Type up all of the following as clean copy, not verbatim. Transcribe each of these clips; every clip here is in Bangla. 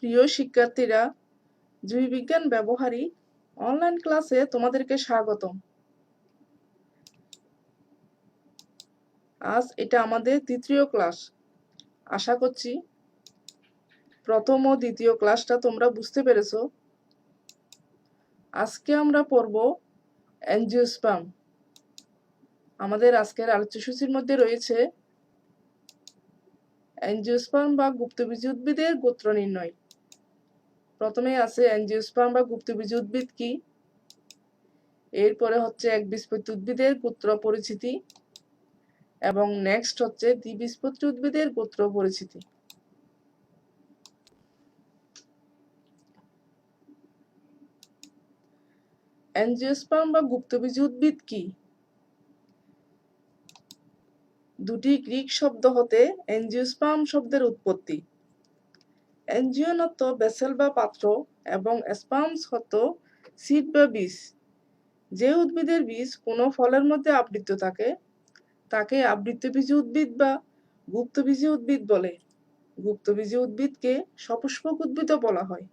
প্রিয় শিক্ষার্থীরা, জীববিজ্ঞান ব্যবহারিক অনলাইন ক্লাসে তোমাদেরকে স্বাগতম। আজ এটা আমাদের তৃতীয় ক্লাস। আশা করছি প্রথম ও দ্বিতীয় ক্লাসটা তোমরা বুঝতে পেরেছো। আজকে আমরা পড়ব অ্যাঞ্জিওস্পার্ম। আমাদের আজকের আলোচ্যসূচির মধ্যে রয়েছে অ্যাঞ্জিওস্পার্ম বা গুপ্তবীজী উদ্ভিদের গোত্র নির্ণয়। প্রথমে আছে অ্যাঞ্জিওস্পার্ম বা গুপ্তবীজী উদ্ভিদ কি, এরপরে হচ্ছে একবীজপত্রী উদ্ভিদের গোত্র পরিচিতি, এবং নেক্সট হচ্ছে দ্বিবীজপত্রী উদ্ভিদের গোত্র পরিচিতি। অ্যাঞ্জিওস্পার্ম বা গুপ্তবীজী উদ্ভিদ কি? দুটি গ্রিক শব্দ হতে অ্যাঞ্জিওস্পার্ম শব্দের উৎপত্তি। অ্যাঞ্জিওন অর্থ ভেসেল বা পাত্র এবং স্পার্মস অর্থ সিড বা বীজ। যে উদ্ভিদের বীজ কোনো ফলের মধ্যে আবৃত থাকে তাকে আবৃতবীজী উদ্ভিদ বা গুপ্তবীজী উদ্ভিদ বলে। গুপ্তবীজী উদ্ভিদকে সপুষ্পক উদ্ভিদও বলা হয়।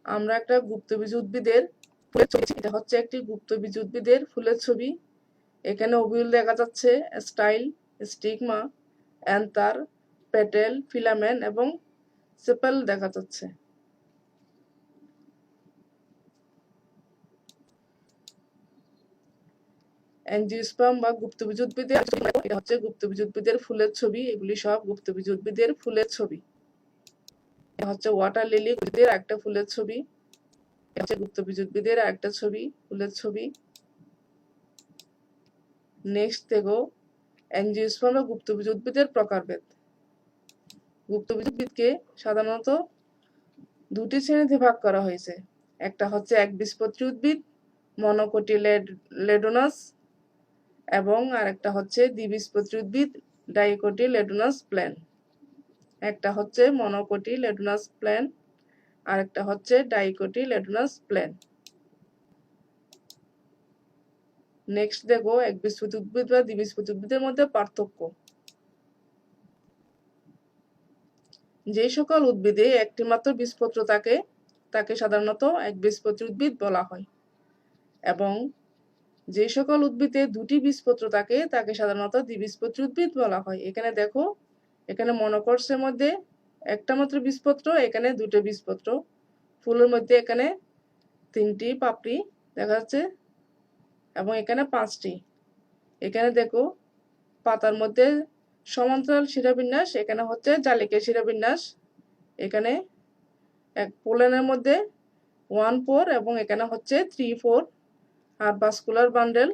আমরা একটা গুপ্তবীজী উদ্ভিদের ফুলের ছবি, এটা হচ্ছে একটি গুপ্তবীজী উদ্ভিদের ফুলের ছবি। এখানে ওভিউল দেখা যাচ্ছে, স্টাইল, স্টিগমা, অ্যান্থার, পেটেল, ফিলামেন এবং সেপেল দেখা যাচ্ছে। অ্যাঞ্জিওস্পার্ম বা গুপ্তবীজী উদ্ভিদের এটা হচ্ছে গুপ্তবীজী উদ্ভিদের ফুলের ছবি। এগুলি সব গুপ্তবীজী উদ্ভিদের ফুলের ছবি। এটা হচ্ছে ওয়াটার লিলি উদ্ভিদের একটা ফুলের ছবি। এটা হচ্ছে গুপ্তবীজী উদ্ভিদের একটা ছবি, ফুলের ছবি। নেক্সট দেখো অ্যাঞ্জিওস্পার্ম বা গুপ্তবীজী উদ্ভিদের প্রকারভেদ। গুপ্তবীজী উদ্ভিদকে সাধারণত দুটি শ্রেণীতে ভাগ করা হয়েছে। একটা হচ্ছে একবীজপত্রী উদ্ভিদ মনোকটিলেডোনাস, এবং আরেকটা হচ্ছে দ্বিবীজপত্রী উদ্ভিদ ডাইকটিলেডোনাস প্ল্যান্ট। একটা হচ্ছে মনোকটিলেডোনাস প্ল্যান্ট, আরেকটা হচ্ছে ডাইকটিলেডোনাস প্ল্যান্ট। নেক্সট দেখো একবীজপত্রী উদ্ভিদ বা দ্বিবীজপত্রী উদ্ভিদের মধ্যে পার্থক্য। যে সকল উদ্ভিদে একটি মাত্র বীজপত্র থাকে তাকে সাধারণত একবীজপত্রী উদ্ভিদ বলা হয়, এবং যে সকল উদ্ভিদে দুটি বীজপত্র থাকে তাকে সাধারণত দ্বিবীজপত্রী উদ্ভিদ বলা হয়। এখানে দেখো, এখানে মনোকটসের মধ্যে একটা মাত্র বীজপত্র, এখানে দুটো বীজপত্র। ফুলের মধ্যে এখানে 3টি পাপড়ি দেখা যাচ্ছে এবং এখানে 5টি। এখানে দেখো পাতার মধ্যে সমান্তরাল শিরাবিন্যাস, এখানে হচ্ছে জালিকা শিরাবিন্যাস। এখানে এক পোলেনের মধ্যে 1-4 এবং এখানে হচ্ছে 3-4। আর ভাস্কুলার বান্ডেল,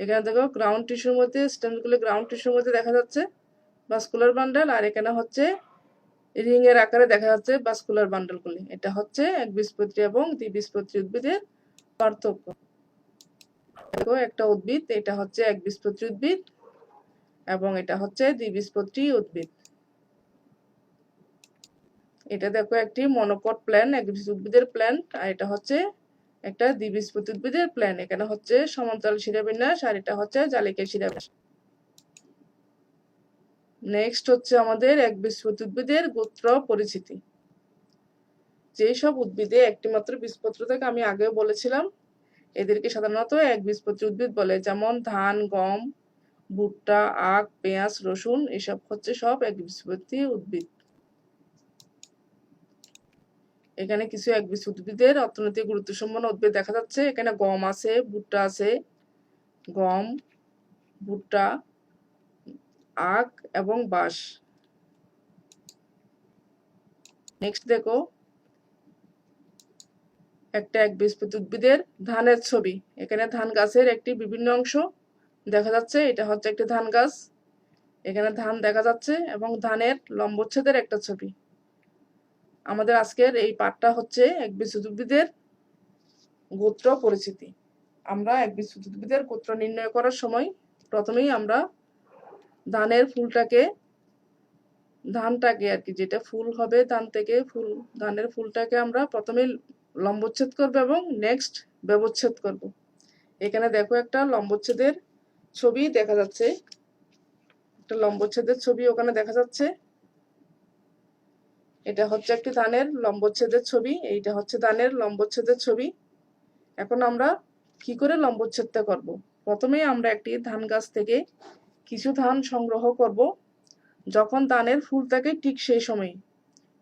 এখানে দেখো গ্রাউন্ড টিস্যুর মধ্যে স্টেমগুলো গ্রাউন্ড টিস্যুর মধ্যে দেখা যাচ্ছে ভাস্কুলার বান্ডেল, আর এখানে হচ্ছে রিং এর আকারে দেখা যাচ্ছে ভাস্কুলার বান্ডেলগুলি। এটা হচ্ছে একবীজপত্রী এবং দ্বিবীজপত্রী উদ্ভিদের পার্থক্য। দেখো একটা উদ্ভিদ, এটা হচ্ছে একবীজপত্রী উদ্ভিদ এবং এটা হচ্ছে দ্বিবীজপত্রী উদ্ভিদ। এটা দেখো একটি মনোকট প্ল্যান্ট, একবীজ উদ্ভিদের প্ল্যান্ট, আর এটা হচ্ছে একটা দ্বিবীজপত্রী উদ্ভিদের প্ল্যান্ট। এখানে হচ্ছে সমান্তরাল শিরাবিন্যাস আর এটা হচ্ছে জালিকা শিরাবিন্যাস। নেক্সট হচ্ছে আমাদের একবীজপত্রী উদ্ভিদের গোত্র পরিচিতি। যেসব উদ্ভিদে একটি মাত্র বীজপত্র থাকে, আমি আগেও বলেছিলাম, এদেরকে সাধারণত একবীজপত্রী উদ্ভিদ বলে। যেমন ধান, গম, ভুট্টা, আখ, পেঁয়াজ, রসুন, এসব হচ্ছে সব একবীজপত্রী উদ্ভিদ। এখানে কিছু একবীজপত্রী উদ্ভিদের অর্থনৈতিক গুরুত্ব সম্পন্ন উদ্ভিদ দেখা যাচ্ছে। এখানে গম আছে, ভুট্টা আছে, গম, ভুট্টা, আখ এবং বাঁশ। নেক্সট দেখো একটা একবীজপত্রী উদ্ভিদের ধানের ছবি। এখানে ধান গাছের একটি বিভিন্ন অংশ দেখা যাচ্ছে। এটা হচ্ছে একটি ধান গাছ, এখানে ধান দেখা যাচ্ছে এবং ধানের লম্বচ্ছেদের একটা ছবি। আমাদের আজকের এই পাঠটা হচ্ছে একবীজপত্রী উদ্ভিদের গোত্র পরিচিতি। আমরা একবীজপত্রী উদ্ভিদের গোত্র নির্ণয় করার সময় প্রথমেই আমরা ধানটাকে আর কি, যেটা ফুল হবে ধান থেকে, ধানের ফুলটাকে আমরা প্রথমে লম্বচ্ছেদ করব এবং নেক্সট ব্যবচ্ছেদ করব। এখানে দেখো একটা লম্বচ্ছেদের ছবি দেখা যাচ্ছে, একটা লম্বচ্ছেদের ছবি ওখানে দেখা যাচ্ছে। এটা হচ্ছে একটি ধানের লম্বচ্ছেদের ছবি, এইটা হচ্ছে ধানের লম্বচ্ছেদের ছবি। এখন আমরা কি করে লম্বচ্ছেদটা করব? প্রথমেই আমরা একটি ধান গাছ থেকে কিছু ধান সংগ্রহ করব। যখন ধানের ফুল থাকে ঠিক সেই সময়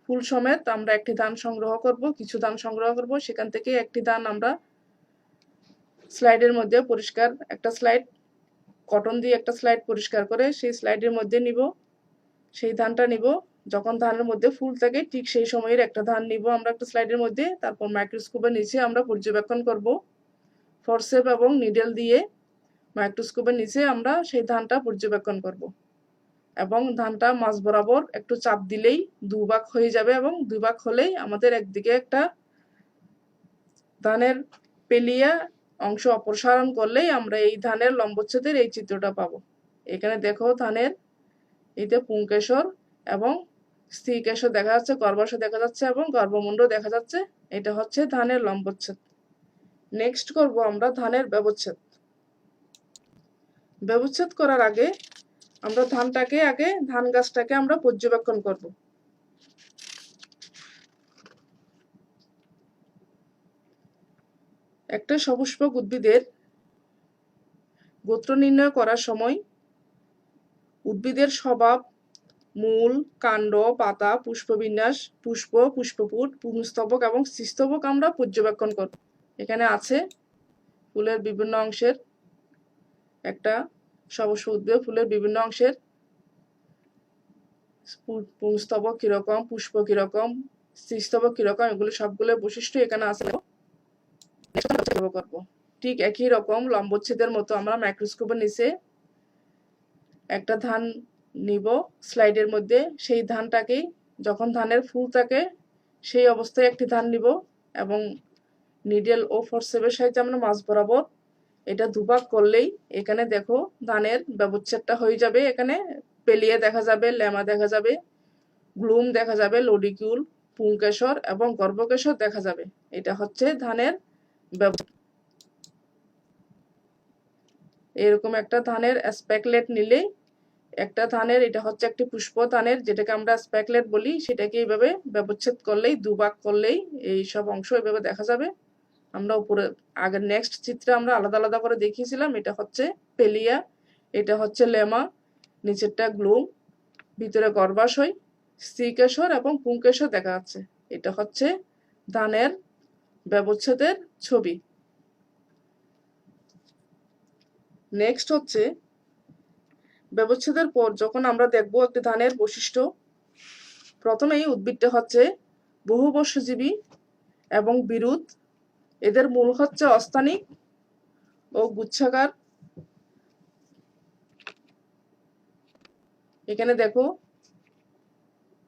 ফুল সমেত আমরা একটি ধান সংগ্রহ করব, কিছু ধান সংগ্রহ করব। সেখান থেকে একটি ধান আমরা স্লাইডের মধ্যে পরিষ্কার একটা স্লাইড, কটন দিয়ে একটা স্লাইড পরিষ্কার করে সেই স্লাইডের মধ্যে নিব, সেই ধানটা নিব। যখন ধানের মধ্যে ফুল থাকে ঠিক সেই সময়ের একটা ধান নিব আমরা একটা স্লাইডের মধ্যে, তারপর মাইক্রোস্কোপের নিচে আমরা পর্যবেক্ষণ করব। ফরসেপ এবং নিডেল দিয়ে মাইক্রোস্কোপের নিচে আমরা সেই ধানটা পর্যবেক্ষণ করব এবং ধানটা মাঝ বরাবর একটু চাপ দিলেই দুভাগ হয়ে যাবে এবং দুভাগ হলেই আমাদের একদিকে একটা ধানের পেলিয়া অংশ অপসারণ করলেই আমরা এই ধানের লম্বচ্ছেদের এই চিত্রটা পাবো। এখানে দেখো ধানের এতে পুংকেশর এবং স্ত্রীকেশর দেখা যাচ্ছে, গর্ভাশয় দেখা যাচ্ছে এবং গর্ভমুণ্ড দেখা যাচ্ছে। এটা হচ্ছে ধানের লম্বচ্ছেদ। নেক্সট করব আমরা ধানের ব্যবচ্ছেদ। ব্যবচ্ছেদ করার আগে আমরা ধান গাছটাকে আমরা পর্যবেক্ষণ করব। একটা সপুষ্পক উদ্ভিদের গোত্র নির্ণয় করার সময় উদ্ভিদের স্বভাব, মূল, কাণ্ড, পাতা, পুষ্পবিন্যাস, পুষ্প, পুষ্পপুট, পুংস্তবক এবং স্ত্রীস্তবক আমরা পর্যবেক্ষণ করব। এখানে আছে ফুলের বিভিন্ন অংশের একটা সপুষ্পক উদ্ভিদ, ফুলের বিভিন্ন অংশের পুংস্তবক কিরকম, পুষ্প কিরকম, স্ত্রীস্তবক কিরকম, এগুলো সবগুলো বৈশিষ্ট্য এখানে আছে। করব ঠিক একই রকম লম্বচ্ছেদের মতো আমরা মাইক্রোস্কোপের নিচে একটা ধান নিব স্লাইডের মধ্যে, সেই ধানটাকেই যখন ধানের ফুল থাকে সেই অবস্থায় একটি ধান নিব এবং নিডেল ও ফরসেপের সাহায্যে আমরা মাঝ বরাবর এটা দুভাগ করলেই এখানে দেখো ধানের ব্যবচ্ছেদটা হয়ে যাবে। এখানে পেলিয়ে দেখা যাবে, লেমা দেখা যাবে, গ্লুম দেখা যাবে, লডিকিউল, পুংকেশর এবং গর্ভকেশর দেখা যাবে। এটা হচ্ছে ধানের এরকম একটা ধানের স্প্যাকলেট নিলে একটা ধানের, এটা হচ্ছে একটি পুষ্প ধানের যেটাকে আমরা স্প্যাকলেট বলি, সেটাকে এইভাবে ব্যবচ্ছেদ করলেই দুভাগ করলেই এই সব অংশ এভাবে দেখা যাবে। আমরা উপরে আগের নেক্সট চিত্রে আমরা আলাদা আলাদা করে দেখিয়েছিলাম। এটা হচ্ছে পেলিয়া, এটা হচ্ছে লেমা, নিচেরটা গ্লুম, ভিতরে গর্ভাশয়, স্ত্রীকেশর এবং পুংকেশর দেখা যাচ্ছে। এটা হচ্ছে ধানের ব্যবচ্ছেদের ছবি। নেক্সট হচ্ছে ব্যবচ্ছেদের পর যখন আমরা দেখব একটি ধানের বৈশিষ্ট্য, প্রথমেই উদ্ভিদটা হচ্ছে বহুবর্ষজীবী এবং বিরুৎ। এদের মূল হচ্ছে অস্থানিক ও গুচ্ছাকার। এখানে দেখো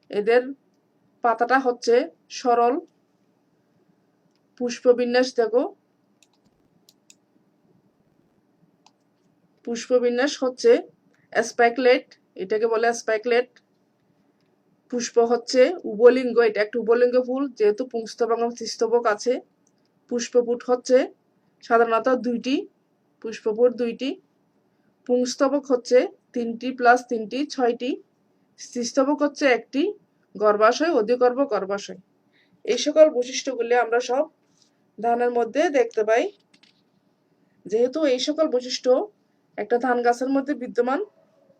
এদের পাতাটা হচ্ছে সরল। পুষ্পবিন্যাস দেখো, পুষ্পবিন্যাস হচ্ছে স্প্যাকলেট, এটাকে বলে স্প্যাকলেট। পুষ্প হচ্ছে উভলিঙ্গ, এটা একটা উভলিঙ্গ ফুল যেহেতু পুংস্তবক এবং স্ত্রীস্তবক আছে। পুষ্পপুট হচ্ছে সাধারণত দুইটি, পুষ্পপুট দুইটি। পুংস্তবক হচ্ছে 3টি প্লাস 3টি 6টি। স্ত্রীস্তবক হচ্ছে একটি। গর্ভাশয়, অধিগর্ভ, গর্ভাশয়। এই সকল বৈশিষ্ট্যগুলি আমরা সব ধানের মধ্যে দেখতে পাই। যেহেতু এই সকল বৈশিষ্ট্য একটা ধান গাছের মধ্যে বিদ্যমান,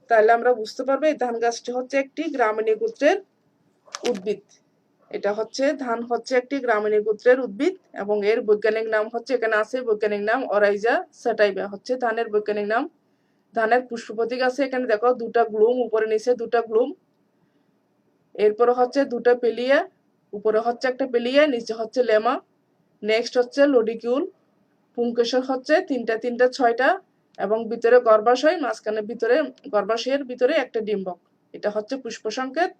তাহলে আমরা বুঝতে পারবো এই ধান গাছটি হচ্ছে একটি গ্রামিনী গোত্রের উদ্ভিদ। এটা হচ্ছে ধান হচ্ছে একটি গ্রামিনী গোত্রের উদ্ভিদ এবং এর বৈজ্ঞানিক নাম হচ্ছে, এখানে আছে বৈজ্ঞানিক নাম অরাইজা স্যাটাইভা হচ্ছে ধানের বৈজ্ঞানিক নাম। ধানের পুষ্প প্রতীক আছে, এখানে দেখো দুটা গ্লুম, উপরে নিচে দুটা গ্লুম। এরপরে হচ্ছে দুটা পেলিয়া, উপরে হচ্ছে একটা পেলিয়া, নিচে হচ্ছে লেমা। নেক্সট হচ্ছে লডিকিউল। পুংকেশর হচ্ছে 3টা 3টা 6টা এবং ভিতরে গর্ভাশয়, মাঝখানে ভিতরে গর্ভাশয়ের ভিতরে একটা ডিম্বক। এটা হচ্ছে পুষ্প সংকেত,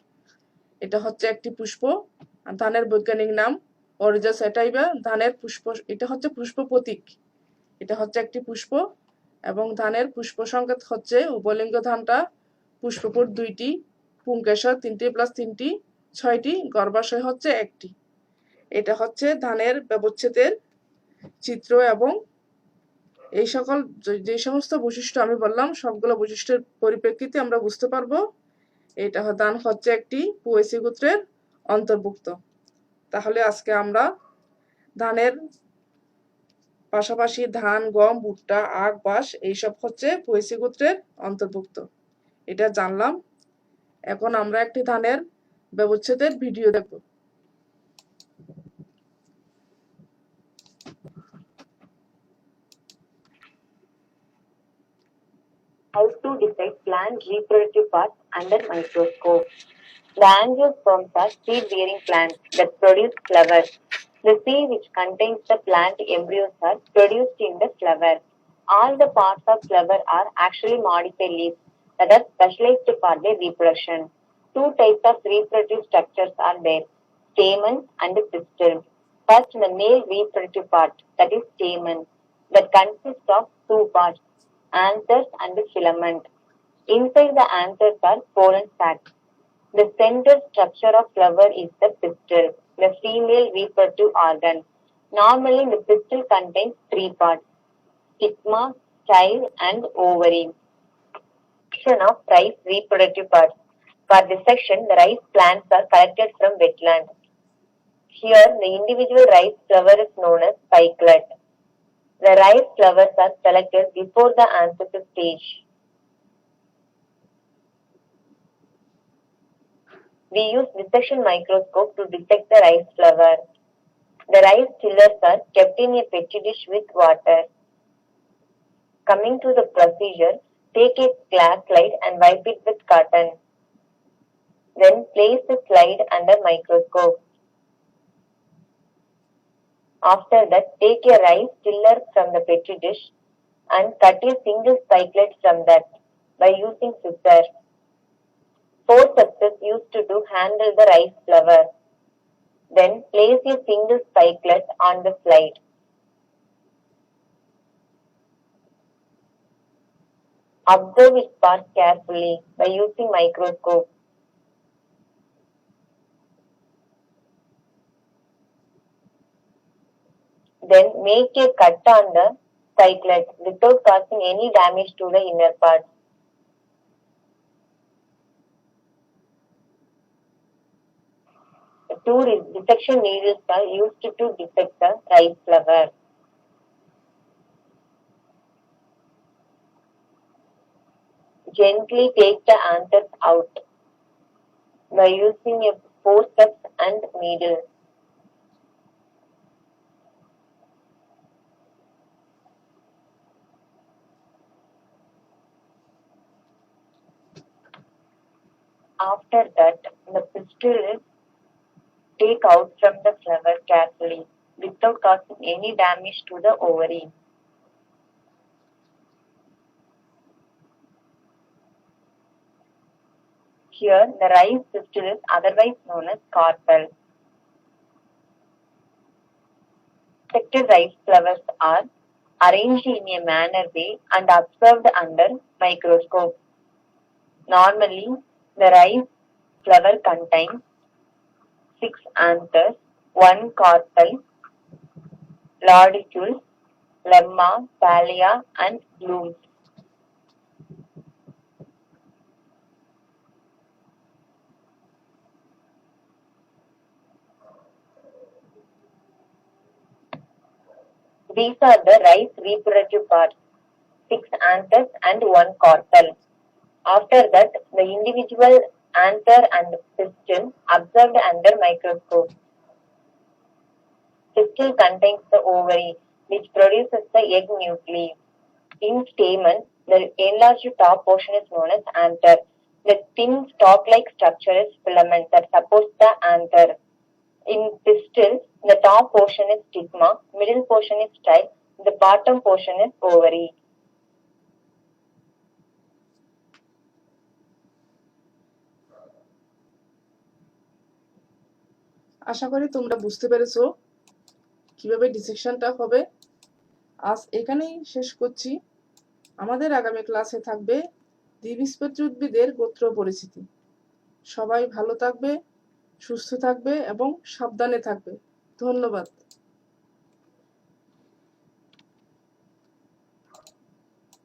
এটা হচ্ছে একটি পুষ্প। আর ধানের বৈজ্ঞানিক নাম অরিজা স্যাটাইভা। ধানের পুষ্প, এটা হচ্ছে পুষ্প প্রতীক, এটা হচ্ছে একটি পুষ্প এবং ধানের পুষ্প সংকেত হচ্ছে উভলিঙ্গ ধানটা পুষ্পপুট 2টি, পুংকেশর 3টি প্লাস 3টি 6টি, গর্ভাশয় হচ্ছে একটি। এটা হচ্ছে ধানের ব্যবচ্ছেদের চিত্র এবং এই সকল যে সমস্ত বৈশিষ্ট্য আমি বললাম সবগুলো বৈশিষ্ট্যের পরিপ্রেক্ষিতে আমরা বুঝতে পারবো এটা ধান হচ্ছে একটি পোয়েসি গোত্রের অন্তর্ভুক্ত। তাহলে আজকে আমরা ধানের পাশাপাশি ধান, গম, ভুট্টা, আখ, বাঁশ এইসব হচ্ছে পয়েসি গোত্রের অন্তর্ভুক্ত, এটা জানলাম। এখন আমরা একটি ধানের ব্যবচ্ছেদের ভিডিও দেখব। How to detect plant reproductive parts under microscope. The angiosperms are seed-bearing plants that produce flowers. The seed which contains the plant embryos are produced in the flower. All the parts of flower are actually modified leaves that are specialized for their reproduction. Two types of reproductive structures are there, stamen and pistil. First, the male reproductive part, that is stamen, that consists of two parts, anthers and filament. Inside the anthers are pollen sacs. The central structure of flower is the pistil, the female reproductive organ. Normally, the pistil contains three parts, stigma, style, and ovary. Section of rice reproductive parts. For this section, the rice plants are collected from wetland. Here, the individual rice flower is known as spikelet. The rice flowers are selected before the anther stage. We use dissection microscope to detect the rice flower. The rice tillers are kept in a petri dish with water. Coming to the procedure, take a glass slide and wipe it with cotton. Then place the slide under microscope. After that, take a rice tiller from the petri dish and cut a single spikelet from that by using scissors. Forceps is used to handle the rice flower. Then place a single spikelet on the slide. Observe its parts carefully by using microscope. Then make a cut on the spikelet without causing any damage to the inner parts. Two dissection needles are used to dissect the rice flower. Gently take the anthers out by using a forceps and needle. After that, the pistil is take out from the flower carefully without causing any damage to the ovary. Here, the rice pistil is otherwise known as carpel. Dissected rice flowers are arranged in a manner way and observed under microscope. Normally, the rice flower contains 6 anthers, 1 carpel, laudicule, lemma, thalia, and blooms. These are the rice reproductive parts, 6 anthers and 1 carpel. After that, the individual anther and pistil observed under microscope. Pistil contains the ovary, which produces the egg nuclei. In stamen, the enlarged top portion is known as anther. The thin stalk-like structure is filament that supports the anther. In pistil, the top portion is stigma, middle portion is style, the bottom portion is ovary. আশা করি তোমরা বুঝতে পেরেছো কিভাবে ডিসেকশনটা হবে। আজ এখানেই শেষ করছি। আমাদের আগামী ক্লাসে থাকবে দ্বিবীজপত্রী উদ্ভিদের গোত্র পরিচিতি। সবাই ভালো থাকবে, সুস্থ থাকবে এবং সাবধানে থাকবে। ধন্যবাদ।